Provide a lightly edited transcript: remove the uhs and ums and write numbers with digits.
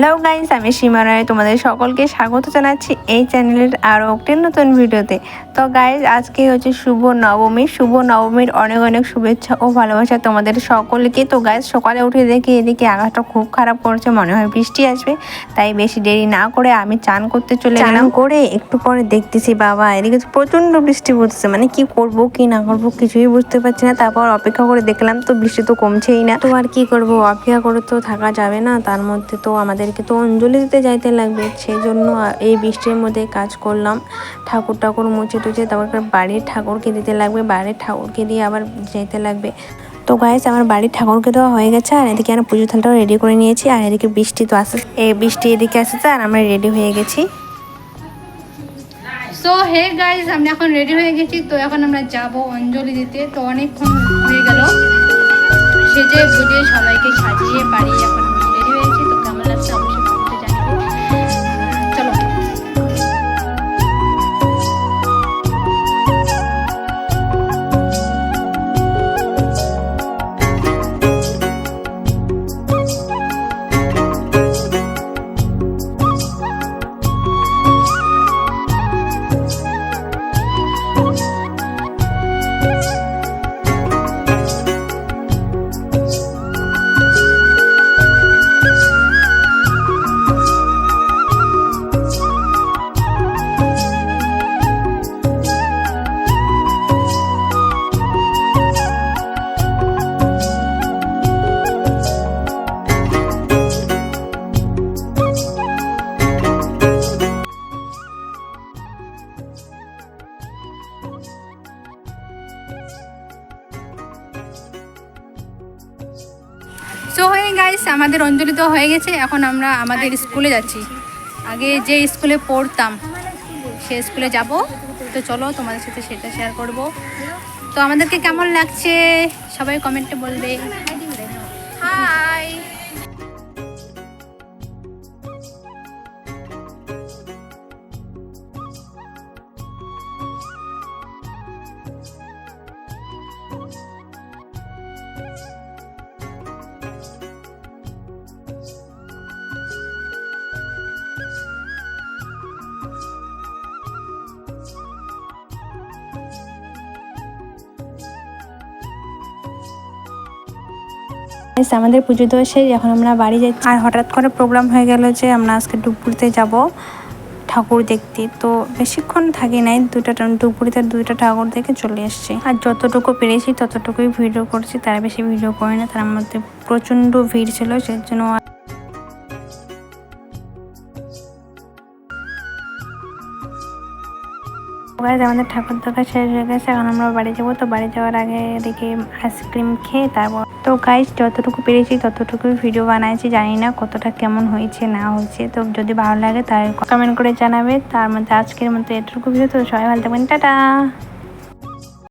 Hello guys, আমি সীমা রায় তোমাদের সকলকে স্বাগত জানাচ্ছি এই চ্যানেলের আরও একটি নতুন ভিডিওতে। তো গাইস, আজকে হচ্ছে শুভ নবমীর অনেক অনেক শুভেচ্ছা ও ভালোবাসা তোমাদের সকলকে। তো গাইস, সকালে উঠে দেখি এদিকে আকাশটা খুব খারাপ করছে, মনে হয় বৃষ্টি আসবে। তাই বেশি দেরি না করে আমি চান করতে চলে গেলাম। করে একটু পরে দেখতেছি বাবা এদিকে প্রচণ্ড বৃষ্টি পড়তেছে, মানে কি করব কি না করব কিছুই বুঝতে পারছি না। তারপর অপেক্ষা করে দেখলাম তো বৃষ্টি তো কমছেই না। তো আর কি করব, অপেক্ষা করে তো থাকা যাবে না। তার মধ্যে তো আমাদেরকে তো অঞ্জলি দিতে যাইতে লাগবে, সেই জন্য এই বৃষ্টির মধ্যে কাজ করলাম। ঠাকুর মুছে টুছে তারপর বাড়ির ঠাকুরকে দিতে লাগবে, বাড়ির ঠাকুরকে দিয়ে আবার যেতে লাগবে। তো গাইস, আমার বাড়ির ঠাকুরকে দেওয়া হয়ে গেছে, আর এদিকে আমি পুজো থালটাও রেডি করে নিয়েছি। আর এদিকে বৃষ্টি তো আসে, এই বৃষ্টি এদিকে আসছে আর আমরা রেডি হয়ে গেছি। সো হে গাইস, আমরা এখন রেডি হয়ে গেছি। তো এখন আমরা যাব অঞ্জলি দিতে। তো অনেকক্ষণ হয়ে গেল সেজে বুঝে সবাইকে সাজিয়ে পাড়িয়ে এখন আমি রেডি হয়েছি। তো কেমন লাগছে অবশ্যই কমেন্টে জানাবে। চলো। সো হয়ে গাইস, আমাদের অঞ্জলি তো হয়ে গেছে। এখন আমরা আমাদের স্কুলে যাচ্ছি। আগে যে স্কুলে পড়তাম সেই স্কুলে যাব। তো চলো তোমাদের সাথে সেটা শেয়ার করব। তো আমাদেরকে কেমন লাগছে সবাই কমেন্টে বলবে। হাই। আমাদের পুজো দেওয়া শেষ, এখন আমরা বাড়ি যাচ্ছি। আর হঠাৎ করে প্রোগ্রাম হয়ে গেল যে আমরা আজকে ডুবপুরিতে যাব ঠাকুর দেখতে। তো বেশিক্ষণ থাকি নাই, ডুবপুরিতে দুইটা ঠাকুর দেখে চলে এসেছি। আর যতটুকু পেরেছি ততটুকুই ভিডিও করছি, তার বেশি ভিডিও করি না। তার মধ্যে প্রচণ্ড ভিড় ছিল, সেই জন্য আমাদের ঠাকুর দেখা শেষ হয়ে গেছে। এখন আমরা বাড়ি যাবো। তো বাড়ি যাওয়ার আগে এদিকে আইসক্রিম খেয়ে তারপর তো গাইস যতটুকু পেরেছি ততটুকুই ভিডিও বানাইছি, জানি না কতটা কেমন হয়েছে না হয়েছে। তো যদি ভালো লাগে তাহলে কমেন্ট করে জানাবে। তার মধ্যে আজকের মতো এটুকু ভিডিও। তো সবাই ভালো থাকবেন, টাটা।